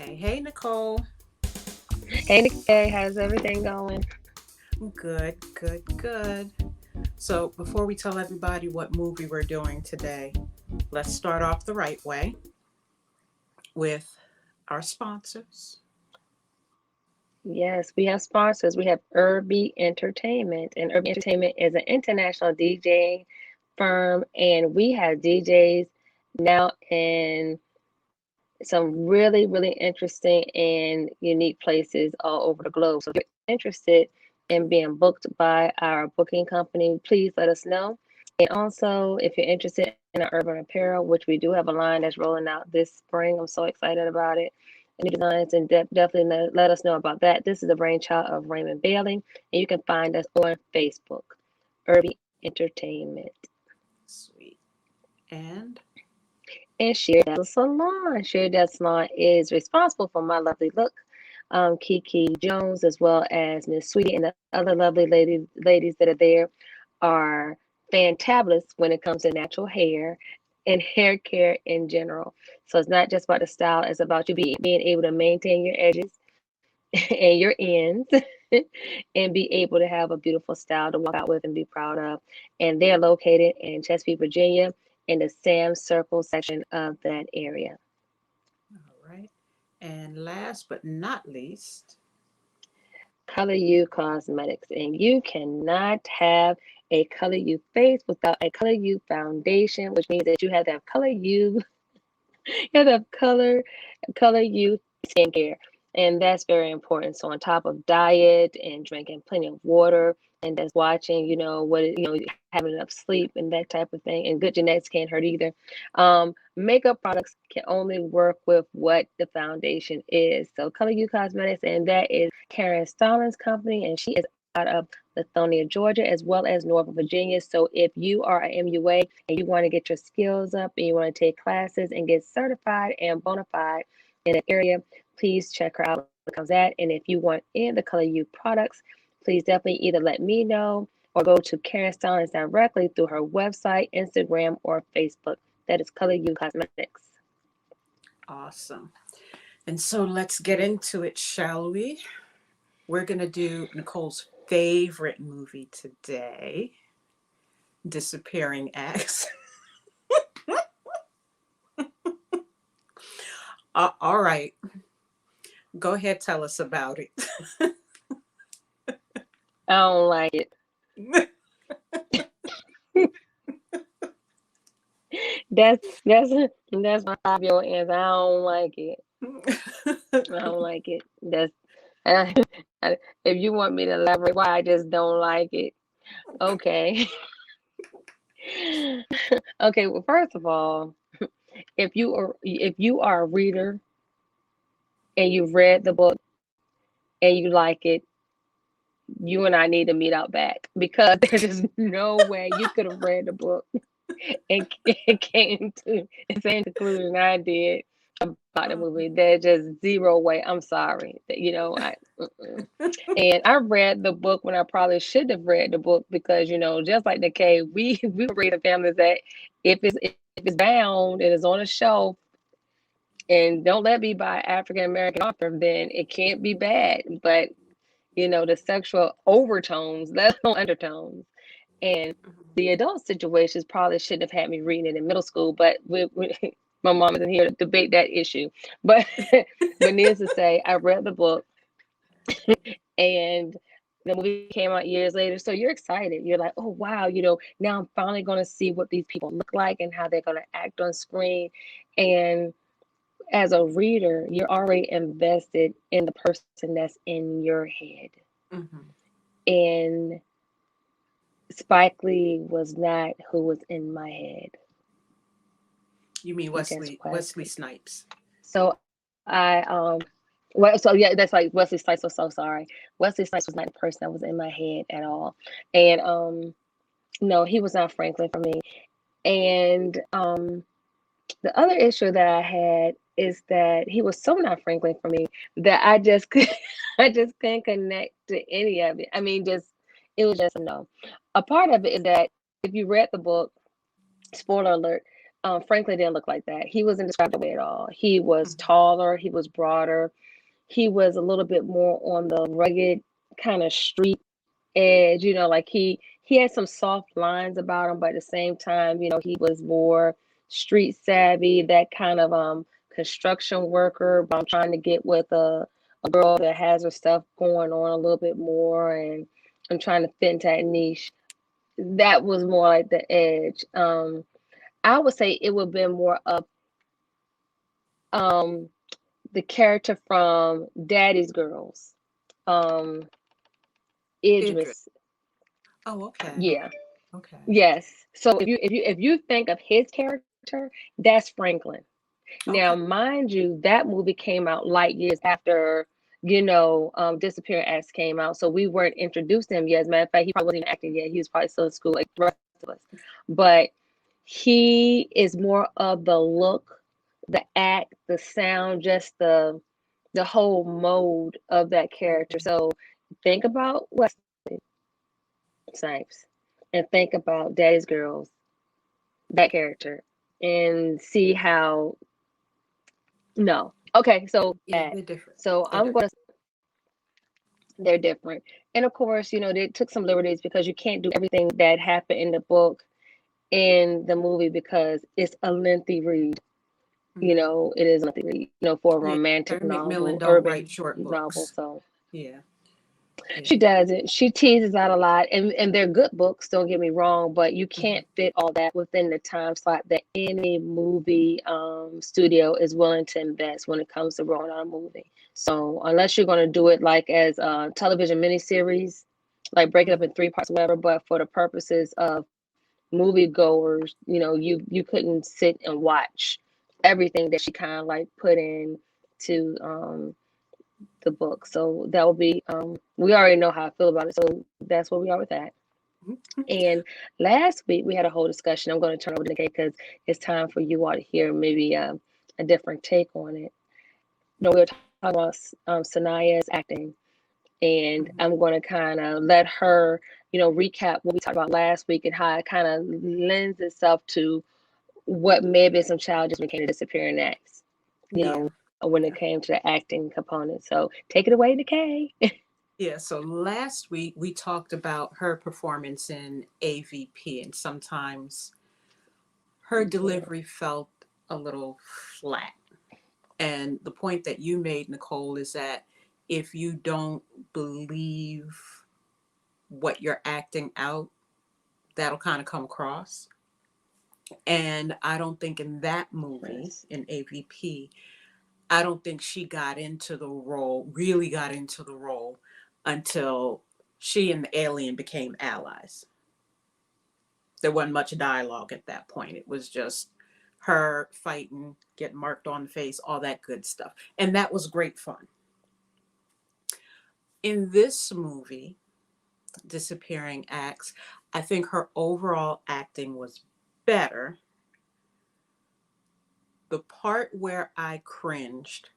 Hey, Nicole. Hey, Nicole, how's everything going? Good, good, good. So, before we tell everybody what movie we're doing today, let's start off the right way with our sponsors. Yes, we have sponsors. We have Irby Entertainment, and Irby Entertainment is an international DJ firm, and we have DJs now in some really, really interesting and unique places all over the globe. So, if you're interested in being booked by our booking company, please let us know. And also, if you're interested in our urban apparel, which we do have a line that's rolling out this spring, I'm so excited about it. New designs, and definitely let us know about that. This is the brainchild of Raymond Bailey, and you can find us on Facebook, Irby Entertainment. Sweet. And And Sheer Dazzle Salon. Sheer Dazzle Salon is responsible for my lovely look. Kiki Jones, as well as Miss Sweetie, and the other lovely ladies that are there are fantabulous when it comes to natural hair and hair care in general. So it's not just about the style, it's about you being able to maintain your edges and your ends and be able to have a beautiful style to walk out with and be proud of. And they're located in Chesapeake, Virginia, in the Sam Circle section of that area. all right. And last but not least, Color You Cosmetics. And you cannot have a Color You face without a Color You foundation, which means that you have to have Color You, you have to have color you skincare. And that's very important. So on top of diet and drinking plenty of water and just watching, having enough sleep and that type of thing. And good genetics can't hurt either. Makeup products can only work with what the foundation is. So Color You Cosmetics, and that is Karen Stallings' company, and she is out of Lithonia, Georgia, as well as Norfolk, Virginia. So if you are a MUA and you want to get your skills up and you want to take classes and get certified and bona fide in an area, please check her out when it comes that. And if you want any of the Color You products, please definitely either let me know or go to Karen Stallings directly through her website, Instagram, or Facebook. That is Color You Cosmetics. awesome. And so let's get into it, shall we? We're going to do Nicole's favorite movie today, Disappearing Acts. All right. Go ahead, tell us about it. I don't like it. That's my 5-year-old answer. I don't like it. I don't like it. That's uh, if you want me to elaborate why I just don't like it, okay. Okay, well, first of all, if you are a reader and you've read the book and you like it, you and I need to meet out back because there's just no way you could have read the book and came to the same conclusion I did about the movie. There's just zero way. I'm sorry. And I read the book when I probably should have read the book because just like the K, we were raising families that if it's bound and it's on a shelf and don't let me buy African American author, then it can't be bad. But the sexual overtones, that's no undertones. And the adult situations probably shouldn't have had me reading it in middle school, but my mom isn't here to debate that issue. But but needless to say, I read the book and the movie came out years later. So you're excited. You're like, oh wow, now I'm finally gonna see what these people look like and how they're gonna act on screen. And as a reader, you're already invested in the person that's in your head. Mhm. And Spike Lee was not who was in my head. You mean He just Wesley wasn't. Snipes? So so yeah, that's like Wesley Snipes was so sorry. Wesley Snipes was not the person that was in my head at all. And no, he was not Franklin for me. And the other issue that I had is that he was so not Franklin for me that I just could I just couldn't connect to any of it. I mean, just it was just a no. A part of it is that if you read the book, spoiler alert, Franklin didn't look like that. He wasn't described that way at all. He was Mhm. taller, he was broader, he was a little bit more on the rugged kind of street edge, like he had some soft lines about him, but at the same time, he was more street savvy, that kind of construction worker, but I'm trying to get with a girl that has her stuff going on a little bit more, and I'm trying to fit into that niche. That was more like the edge. I would say it would have been more of um the character from Daddy's Girls. Um Idris. Idris. Oh, okay. Yeah. Okay. Yes. So if you think of his character, that's Franklin. Now, Okay. mind you, that movie came out light years after, Disappearing Acts came out. So we weren't introduced to him yet. As a matter of fact, he probably wasn't even acting yet. He was probably still in school like the rest of us. But he is more of the look, the act, the sound, just the whole mode of that character. Mhm. So think about Wesley Snipes and think about Daddy's Girls, that character, and see how. No. Okay, so Yeah, that. they're different. So They're I'm different. gonna. They're different, and of course, they took some liberties because you can't do everything that happened in the book in the movie because it's a lengthy read. Hmm. It is a lengthy read. For a Yeah. romantic Terry McMillan novel, don't write urban short novel. books. So Yeah. she Yeah. doesn't. She teases out a lot, and they're good books. Don't get me wrong, but you Hmm. can't fit all that within the time slot that any movie studio is willing to invest when it comes to rolling out a movie. So unless you're going to do it like as a television miniseries, like break it up Hmm. in three parts, or whatever. But for the purposes of movie goers, you couldn't sit and watch everything that she kind of like put in to the book. So that will be we already know how I feel about it. So that's where we are with that. And last week we had a whole discussion. I'm going to turn over to Nikki because it's time for you all to hear maybe a different take on it. We were talking about Sanaya's acting, and Hmm. I'm going to kind of let her, recap what we talked about last week and how it kind of lends itself to what may have been some challenges when it came to disappearing acts, Yeah. when it Yeah. came to the acting component. So take it away, Nikki. Yeah. So last week we talked about her performance in AVP, and sometimes her Yeah. delivery felt a little flat. And the point that you made, Nicole, is that if you don't believe what you're acting out, that'll kind of come across. And I don't think in that movie, Yes. in AVP, I don't think she got into the role, really got into the role until she and the alien became allies. There wasn't much dialogue at that point. It was just her fighting, getting marked on the face, all that good stuff. And that was great fun. In this movie, Disappearing Acts, I think her overall acting was better. The part where I cringed,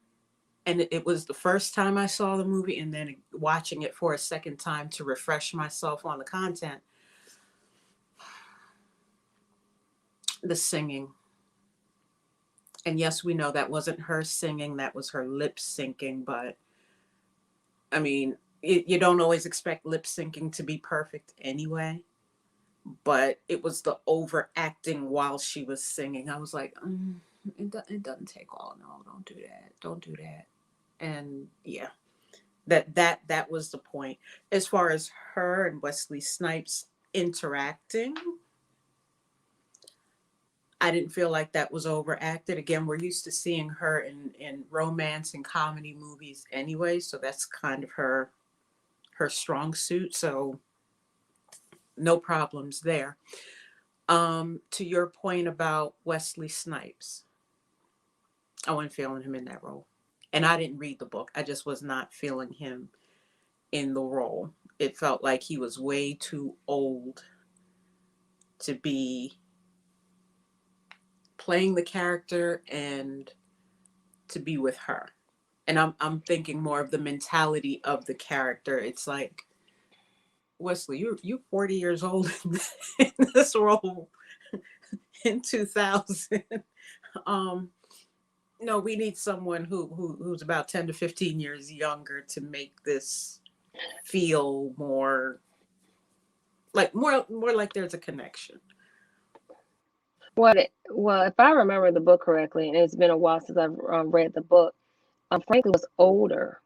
and it was the first time I saw the movie, and then watching it for a second time to refresh myself on the content, the singing. And yes, we know that wasn't her singing, that was her lip syncing, but I mean, you don't always expect lip syncing to be perfect anyway. But it was the overacting while she was singing. I was like, it doesn't take all. No, don't do that. Don't do that. And yeah, that was the point. As far as her and Wesley Snipes interacting, I didn't feel like that was overacted. Again, we're used to seeing her in romance and comedy movies anyway, so that's kind of her strong suit. So no problems there. To your point about Wesley Snipes, I wasn't feeling him in that role. And I didn't read the book. I just was not feeling him in the role. It felt like he was way too old to be playing the character and to be with her. And I'm thinking more of the mentality of the character. It's like, Wesley, you 40 years old in this role. in 2000. um, no, we need someone who's about 10 to 15 years younger to make this feel more like there's a connection. Well, if I remember the book correctly, and it's been a while since I've read the book, Franklin was older.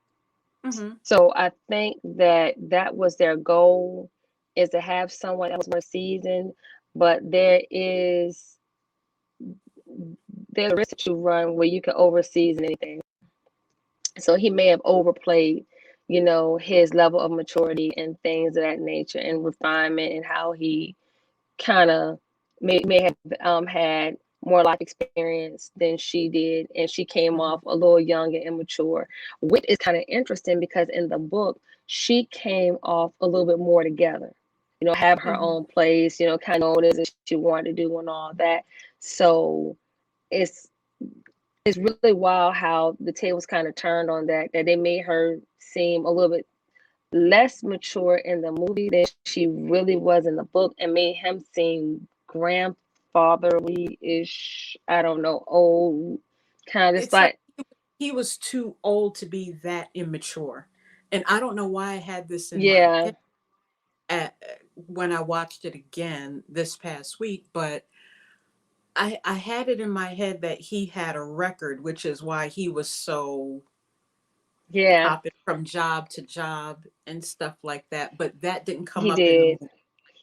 Mm-hmm. So I think that that was their goal, is to have someone that was more seasoned, but there's a risk that you run where you can overseason anything. So he may have overplayed, his level of maturity and things of that nature and refinement, and how he kind of may have had more life experience than she did, and she came Mm-hmm. off a little young and immature, which is kind of interesting because in the book she came off a little bit more together. Have her Mm-hmm. own place, kind of know what it is that she wanted to do and all that. So it's it's really wild how the tables kind of turned on that they made her seem a little bit less mature in the movie than she really was in the book, and made him seem grandfatherly-ish, I don't know, old, kind of just It's like like, he was too old to be that immature. And I don't know why I had this in my yeah, head when I watched it again this past week, but I had it in my head that he had a record, which is why he was so yeah, hopping from job to job and stuff like that. But that didn't come he up in the did, movie.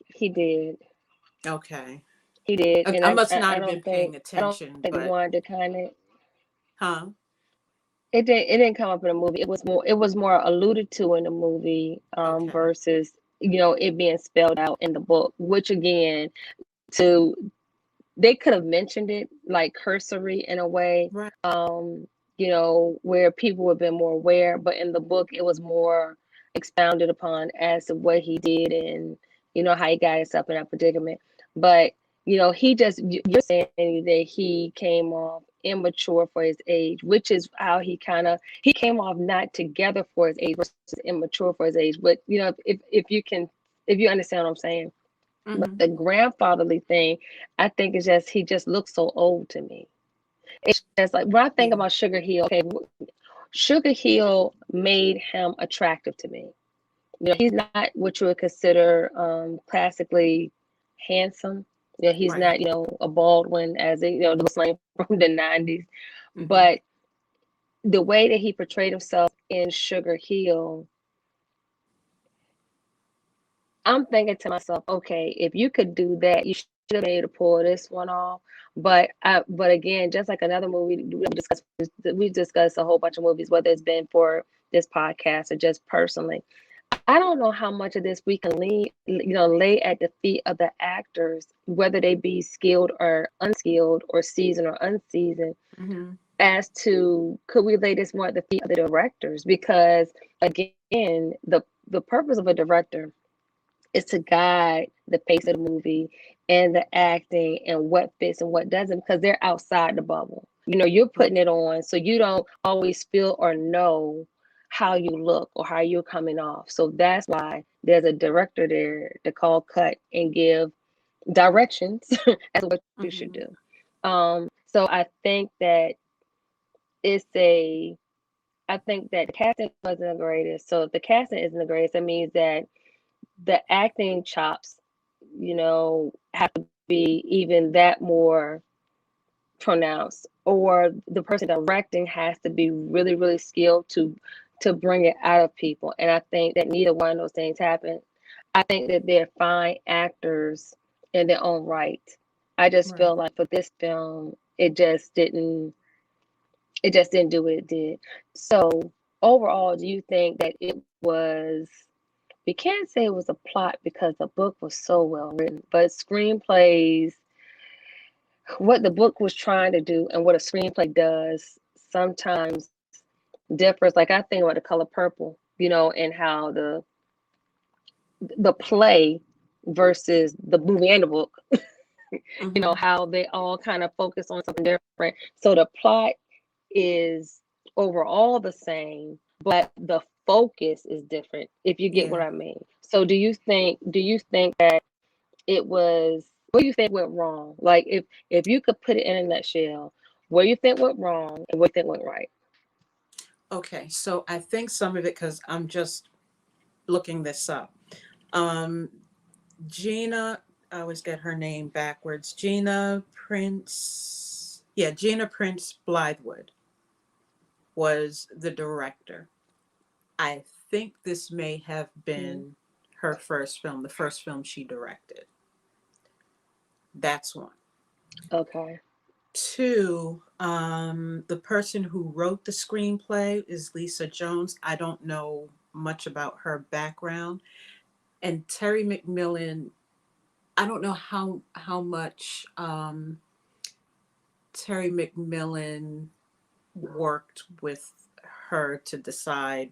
he did, Okay. he did, and I must not I have been don't paying think attention, they but wanted to kind of. huh? It didn't come up in the movie. It was more alluded to in the movie, Okay. versus it being spelled out in the book, which again, to they could have mentioned it like cursory in a way, Right. where people would have been more aware, but in the book it was more expounded upon as to what he did, and how he got himself in that predicament. But he just, you're saying that he came off immature for his age, which is how he came off not together for his age versus immature for his age. But if you understand what I'm saying. But Mm-hmm. the grandfatherly thing, I think, is just he just looks so old to me. It's just like when I think Yeah. about Sugar Hill, okay, Sugar Hill made him attractive to me. He's not what you would consider classically handsome. He's Right. not, a Baldwin as the slang from the 90s. Mm-hmm. But the way that he portrayed himself in Sugar Hill, I'm thinking to myself, okay, if you could do that, you should have been able to pull this one off. But again, just like another movie we discussed a whole bunch of movies, whether it's been for this podcast or just personally. I don't know how much of this we can lay at the feet of the actors, whether they be skilled or unskilled, or seasoned or unseasoned, Mm-hmm. as to could we lay this more at the feet of the directors? Because again, the purpose of a director is to guide the pace of the movie and the acting and what fits and what doesn't, because they're outside the bubble. You're Right. putting it on, so you don't always feel or know how you look or how you're coming off. So that's why there's a director there to call cut and give directions as to what you should Mm-hmm. do. So it's a I think that the casting wasn't the greatest. So if the casting isn't the greatest, that means that the acting chops, have to be even that more pronounced, or the person directing has to be really, really skilled to bring it out of people. And I think that neither one of those things happen. I think that they're fine actors in their own right. I just Right. feel like for this film, it just didn't do what it did. So overall, do you think that it was, we can't say it was a plot because the book was so well written, but screenplays, what the book was trying to do and what a screenplay does sometimes differs. Like I think about The Color Purple, and how the play versus the movie and the book, Mm-hmm. how they all kind of focus on something different. So the plot is overall the same, but the focus is different, if you get what Yeah. I mean. So do you think that it was Where you think went wrong? Like if you could put it in a nutshell, where you think went wrong and where you think went right. Okay, so I think some of it, because I'm just looking this up. Um, Gina, I always get her name backwards. Gina Prince, yeah, Gina Prince Blythewood was the director. I think this may have Mm, been her first film, the first film she directed. That's one. okay. Two, the person who wrote the screenplay is Lisa Jones. I don't know much about her background. And Terry McMillan, I don't know how much Terry McMillan worked with her to decide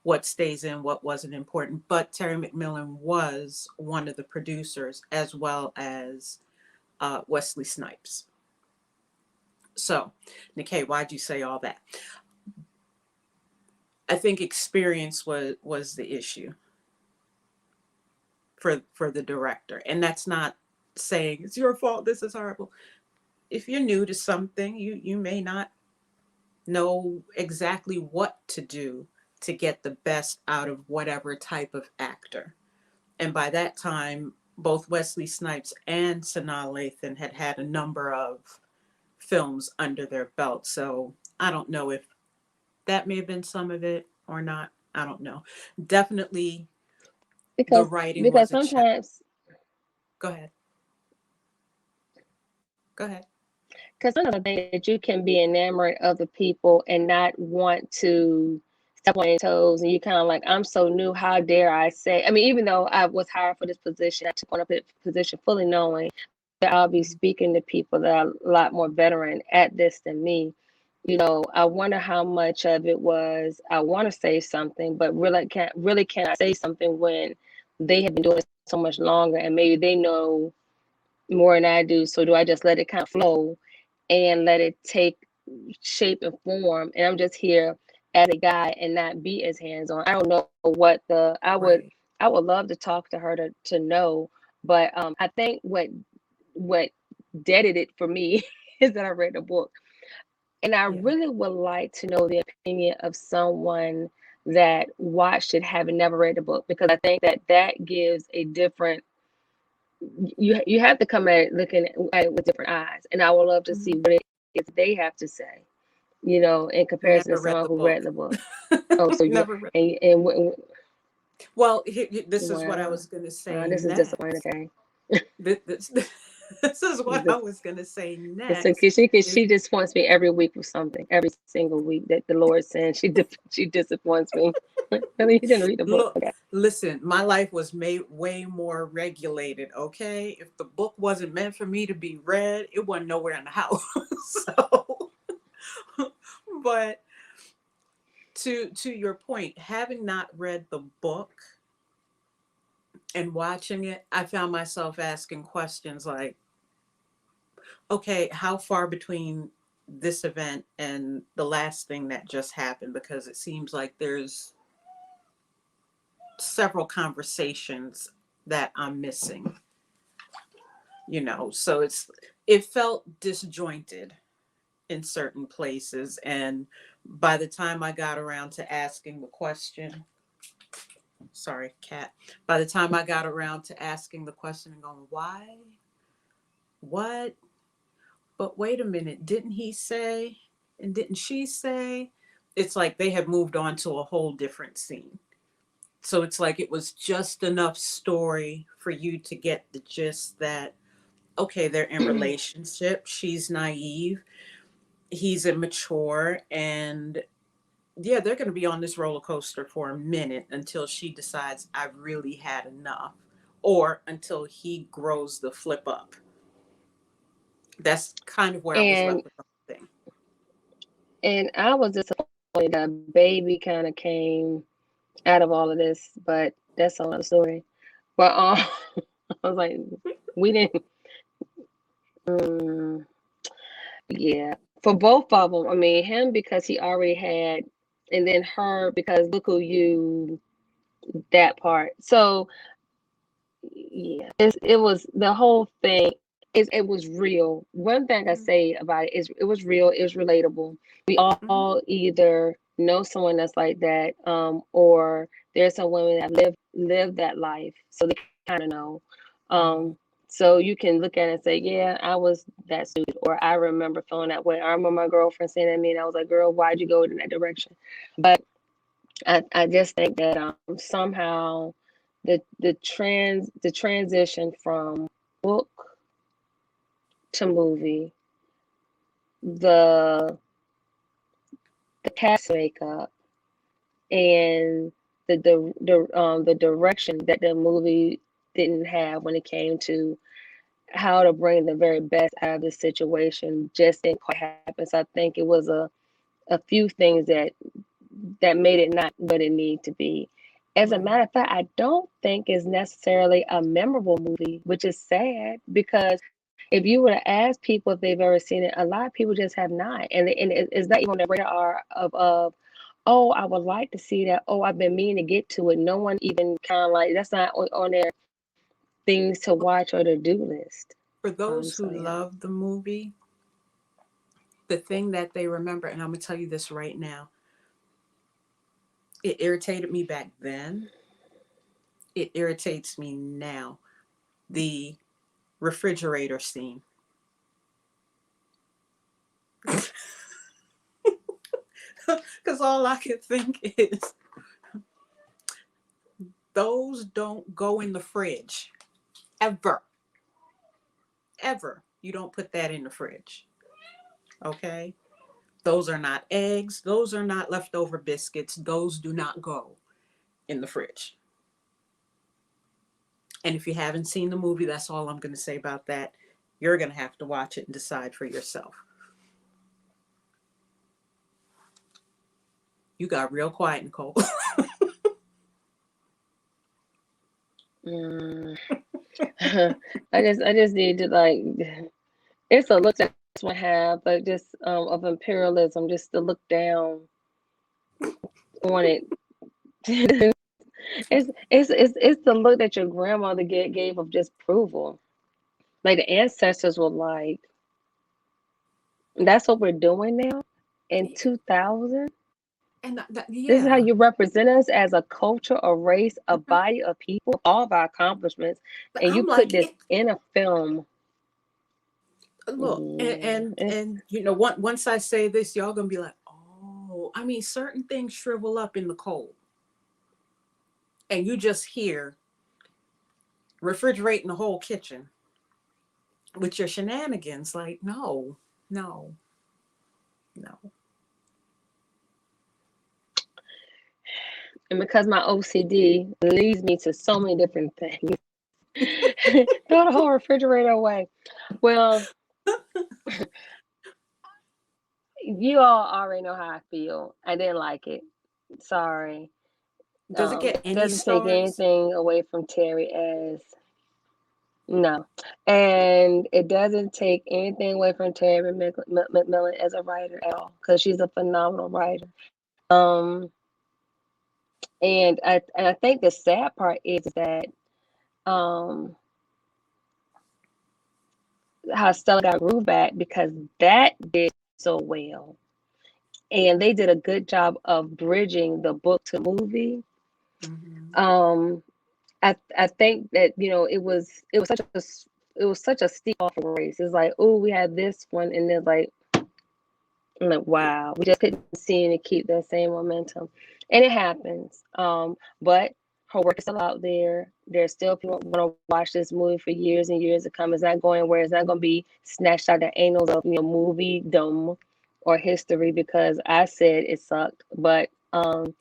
what stays in, what wasn't important. But Terry McMillan was one of the producers, as well as Wesley Snipes. So, Nikkei, why'd you say all that? I think experience was the issue for the director, and that's not saying it's your fault. This is horrible. If you're new to something, you may not know exactly what to do to get the best out of whatever type of actor. And by that time, both Wesley Snipes and Sanaa Lathan had had a number of films under their belt. So I don't know if that may have been some of it or not. I don't know. Definitely the Because writing because wasn't shallow. sometimes Go ahead. Go ahead. because sometimes I think that you can be enamored of the people and not want to step on their toes, and you kind of like, I'm so new, how dare I say? I mean, even though I was hired for this position, I took on a position fully knowing that I'll be speaking to people that are a lot more veteran at this than me. I wonder how much of it was I want to say something, but really can't I say something when they have been doing it so much longer and maybe they know more than I do. So do I just let it kind of flow and let it take shape and form? And I'm just here as a guide and not be as hands on. I don't know what the Right. I would love to talk to her to know, but I think what deaded it for me is that I read the book. And I Yeah. really would like to know the opinion of someone that watched it having never read the book, because I think that gives a different, you have to come at it looking at it with different eyes. And I would love to see Mhm. what it is they have to say, in comparison to Never read someone the who read book. the book. Oh, so you Never read. Well, this is what I wow, was going to say this is disappointing. next. Okay, This, this is what I this was going to say it's like next. Is she disappoints me every week with something, every single week that the Lord sends. She disappoints me. Really, you didn't read the book. look, Okay. listen, my life was made way more regulated, okay? If the book wasn't meant for me to be read, it wasn't nowhere in the house. So, but to your point, having not read the book and watching it, I found myself asking questions like, okay, how far between this event and the last thing that just happened? Because it seems like there's several conversations that I'm missing, so it felt disjointed in certain places. And by the time I got around to asking the question, sorry, cat, by the time I got around to asking the question and going, why? What? But wait a minute, didn't he say? And didn't she say? It's like they had moved on to a whole different scene. So it's like it was just enough story for you to get the gist that, okay, they're in relationship. She's naive. He's immature. And yeah, they're going to be on this roller coaster for a minute until she decides I've really had enough, or until he grows the flip up. That's kind of where I was And left with the whole thing. and I was disappointed that baby kind of came out of all of this, but that's another story. But I was like, we didn't. Mm, yeah, for both of them. I mean, him because he already had, and then her because look who you that part. So yeah, it was the whole thing. It was real. One thing I Mhm. say about it is it was real. It was relatable. We Mhm. all either know someone that's like that, or there's some women that lived that life, so they kind of know. Mhm. Um, so you can look at it and say, yeah, I was that stupid, or I remember feeling that way. I remember my girlfriend saying that to me, and I was like, girl, why'd you go in that direction? But I just think that somehow the transition from book to movie, the the cast makeup, and the direction that the movie didn't have when it came to how to bring the very best out of the situation just didn't quite happen. So I think it was a few things that made it not what it needed to be. As a Right. matter of fact, I don't think it's necessarily a memorable movie, which is sad because if you were to ask people if they've ever seen it, a lot of people just have not, and it's not even on the radar of oh, I would like to see that. Oh, I've been meaning to get to it. No one even kind of like that's not on their things to watch or to do list. For those So who yeah. love the movie, the thing that they remember, and I'm gonna tell you this right now, it irritated me back then. It irritates me now. The refrigerator scene. Because all I can think is those don't go in the fridge. Ever. Ever. You don't put that in the fridge. Okay? Those are not eggs. Those are not leftover biscuits. Those do not go in the fridge. And if you haven't seen the movie, that's all I'm going to say about that. You're going to have to watch it and decide for yourself. You got real quiet, Nicole. Mm. I just need to like it's a look that I just want to have, but just of imperialism, just to look down on it. It's the look that your grandmother gave of just approval. Like the ancestors were like, that's what we're doing now in 2000. And This is how yeah. you represent us as a culture, a race, a body of people, all of our accomplishments, But and you I'm put like, this in a film. look, Yeah, and once I say this, y'all gonna be like, oh, I mean, certain things shrivel up in the cold, and you just hear refrigerating the whole kitchen with your shenanigans. Like, no, no, no. and because my OCD leads me to so many different things. Throw the whole refrigerator away. Well, you all already know how I feel. I didn't like it. Sorry. Does it get any Doesn't take stars? anything away from Terry as no, and it doesn't take anything away from Terry McMillan as a writer at all because she's a phenomenal writer. Um, and I think the sad part is that um how Stella got groove back because that did so well. And they did a good job of bridging the book to movie. Mm-hmm. Um, I think that it was such a steep off race. It's like, oh, we had this one, and then like I'm like, wow, we just couldn't seem to keep that same momentum, and it happens. But her work is still out there. There's still people want to watch this movie for years and years to come. It's not going where it's not going to be snatched out the annals of movie dome or history because I said it sucked. But oh,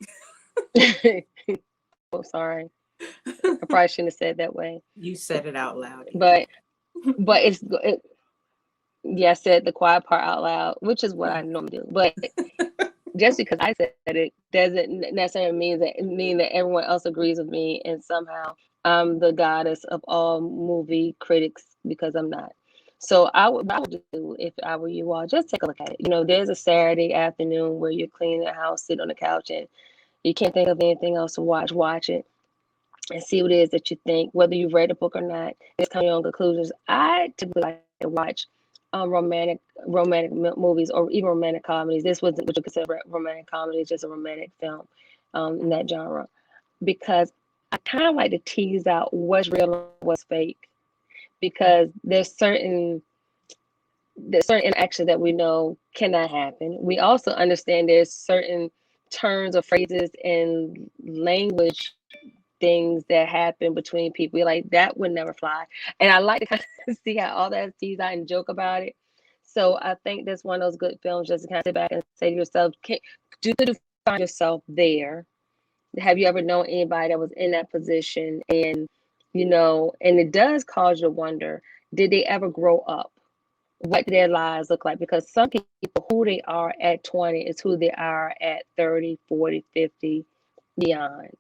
sorry, I probably shouldn't have said that way. You said it out loud, yeah. But yeah, I said the quiet part out loud, which is what I normally do. But just because I said it doesn't necessarily mean that everyone else agrees with me and somehow I'm the goddess of all movie critics because I'm not. So I would do if I were you all, just take a look at it. There's a Saturday afternoon where you're cleaning the house, sit on the couch, and you can't think of anything else to watch. Watch it. and see what it is that you think, whether you've read the book or not. Just come to your own conclusions. I typically like to watch romantic movies or even romantic comedies. This wasn't what you consider romantic comedy; it's just a romantic film in that genre, because I kind of like to tease out what's real and what's fake, because there's certain interactions that we know cannot happen. We also understand there's certain terms or phrases and language things that happen between people. You're like, that would never fly. And I like to kind of see how all that teased out and joke about it. So I think that's one of those good films just to kind of sit back and say to yourself, do you find yourself there? Have you ever known anybody that was in that position? And, and it does cause you to wonder, did they ever grow up? What their lives look like, because some people, who they are at 20 is who they are at 30, 40, 50, beyond.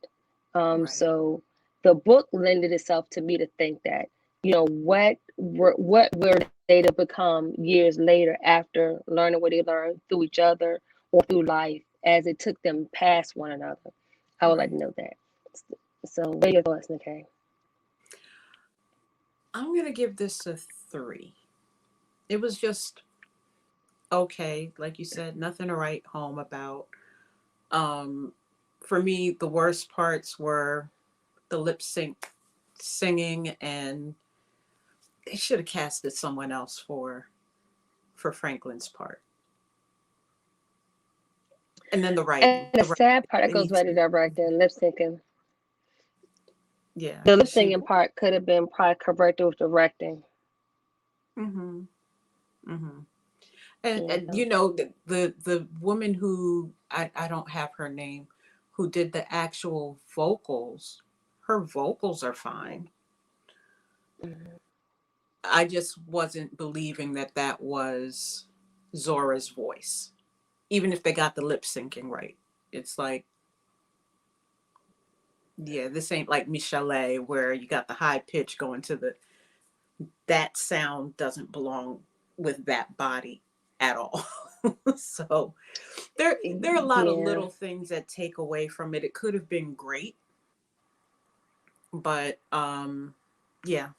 Right. So the book lended itself to me to think that, what were they to become years later after learning what they learned through each other or through life as it took them past one another. I would like to Right. know that. So what are your thoughts, Nikki? I'm gonna give this a 3. It was just okay, like you said, nothing to write home about. Um, for me, the worst parts were the lip sync singing, and they should have casted someone else for Franklin's part. And then the writing, And the sad part that they goes need by the to, directing, lip syncing. yeah, The lip she, syncing part could have been probably corrected with directing. mm-hmm, mm-hmm. And Yeah. the woman who I don't have her name, who did the actual vocals, her vocals are fine. Mhm. I just wasn't believing that that was Zora's voice, even if they got the lip syncing right. It's like, yeah, this ain't like Michelle, where you got the high pitch going to the, that sound doesn't belong with that body at all. So there are a lot of Yeah. little things that take away from it. It could have been great, but yeah,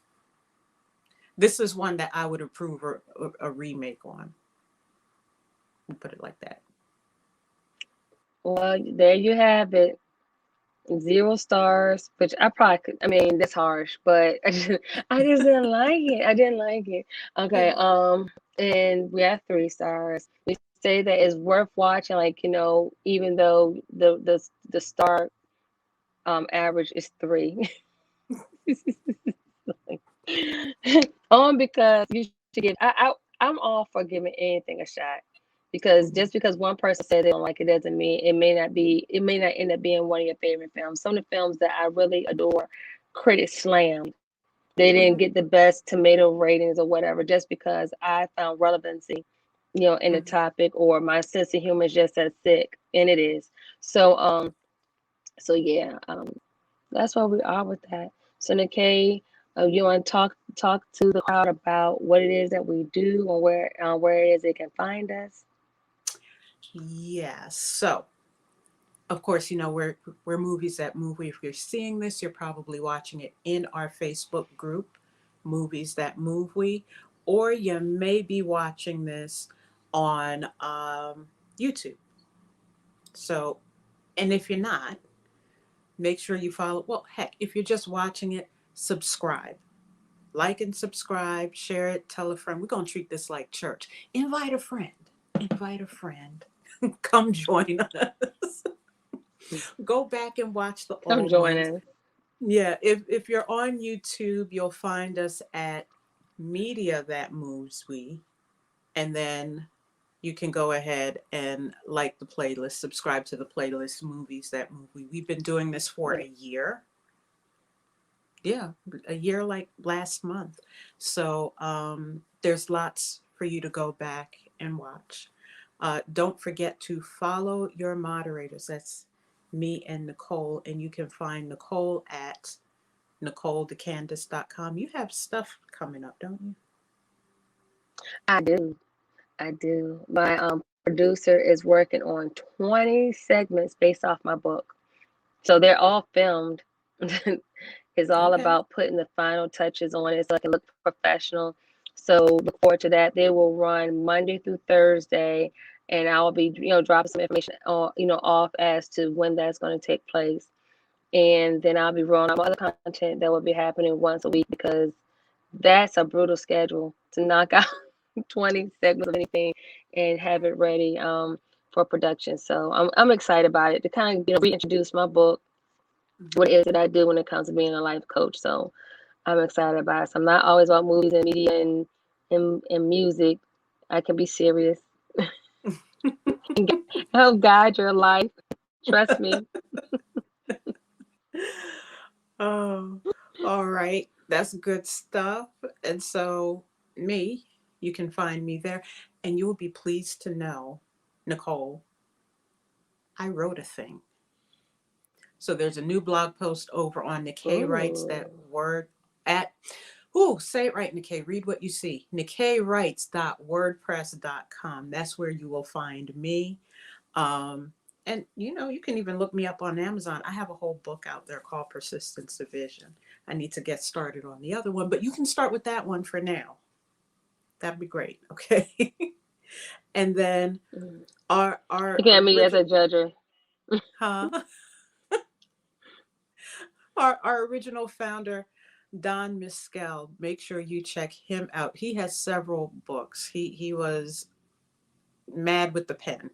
this is one that I would approve a remake on. We'll put it like that. Well, there you have it. 0 stars, which I probably could. I mean, that's harsh, but I just didn't like it. I didn't like it. Okay. Yeah. And we have 3 stars. We say that it's worth watching. Like, even though the star average is 3. Because you should give. I'm all for giving anything a shot, because Mm-hmm. just because one person said they don't like it doesn't mean it may not be. It may not end up being one of your favorite films. Some of the films that I really adore, critics slammed. They didn't Mm-hmm. get the best tomato ratings or whatever, just because I found relevancy, in the Mm-hmm. topic, or my sense of humor is just as sick, and it is. So yeah, that's where we are with that. So, Nikkei, you want to talk to the crowd about what it is that we do, and where it is they can find us? Yeah. So, of course, we're movies that movie. If you're seeing this, you're probably watching it in our Facebook group, Movies That Move We, or you may be watching this on YouTube. So, and if you're not, make sure you follow. Well, heck, if you're just watching it, subscribe. Like and subscribe, share it, tell a friend. We're going to treat this like church. Invite a friend. Invite a friend. Come join us. Go back and watch the Come old join ones. us. Yeah, if you're on YouTube, you'll find us at Media That Moves We. And then you can go ahead and like the playlist, subscribe to the playlist, Movies That Move We. We've been doing this for a year. Yeah, a year like last month. So there's lots for you to go back and watch. Don't forget to follow your moderators. That's me and Nicole. And you can find Nicole at NicoleDeCandice.com. You have stuff coming up, don't you? I do. I do. My producer is working on 20 segments based off my book. So they're all filmed. It's all Okay. about putting the final touches on it so it can look professional. So look forward to that. They will run Monday through Thursday, and I will be, dropping some information, off as to when that's going to take place. And then I'll be rolling out other content that will be happening once a week because that's a brutal schedule to knock out 20 segments of anything and have it ready for production. So I'm excited about it to kind of reintroduce my book, what Hmm. it is that I do when it comes to being a life coach. So I'm excited about it. So I'm not always about movies and media and music. I can be serious and help guide your life. Trust me. Oh, all right. That's good stuff. And so, me, you can find me there. And you'll be pleased to know, Nicole, I wrote a thing. So there's a new blog post over on Nikkei Writes that Ooh. word at, ooh, say it right, Nikkei. Read what you see. NikkeiWrites.wordpress.com. That's where you will find me. Um, and you can even look me up on Amazon. I have a whole book out there called Persistence to Vision. I need to get started on the other one, but you can start with that one for now. That'd be great. Okay. And then Mm. our Look at me as original, a judger. huh? Our original founder, Don Miskel. Make sure you check him out. He has several books. He was mad with the pen.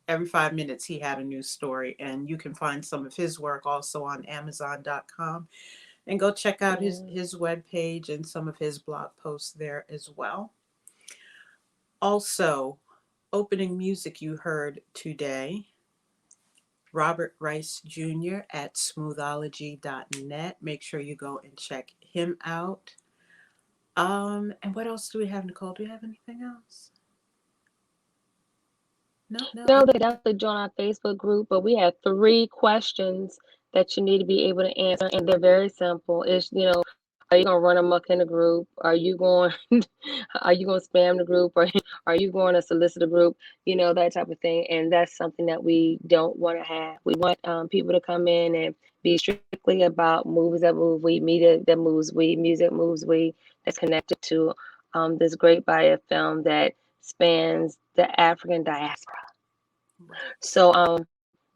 Every 5 minutes he had a new story, and you can find some of his work also on Amazon.com, and go check out Yeah. his webpage and some of his blog posts there as well. Also, opening music you heard today, Robert Rice Jr. at smoothology.net. Make sure you go and check him out. And what else do we have, Nicole? Do we have anything else? No, no, I No, they think definitely join our Facebook group, but we have 3 questions that you need to be able to answer, and they're very simple. Are you gonna run amok in the group? Are you going are you gonna spam the group? Or are you going to solicit a group? That type of thing. And that's something that we don't want to have. We want people to come in and be strictly about movies that move we, media that moves we, music moves we, that's connected to this great body of film that spans the African diaspora. right. So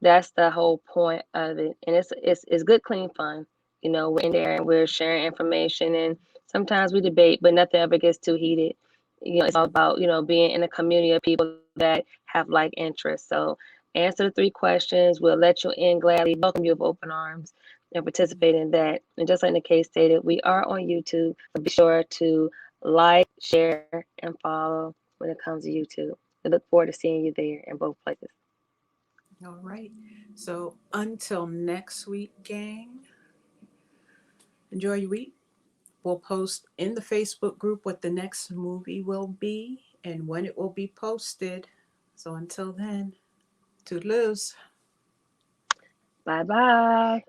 that's the whole point of it. And it's good, clean fun. We're in there and we're sharing information, and sometimes we debate, but nothing ever gets too heated. It's all about, being in a community of people that have like interests. So answer the 3 questions. We'll let you in gladly, welcome you with open arms, and participate in that. And just like the case stated, we are on YouTube. So be sure to like, share, and follow when it comes to YouTube. We look forward to seeing you there in both places. All right. So until next week, gang, enjoy your week. We'll post in the Facebook group what the next movie will be and when it will be posted. So until then, toodaloos. Bye bye.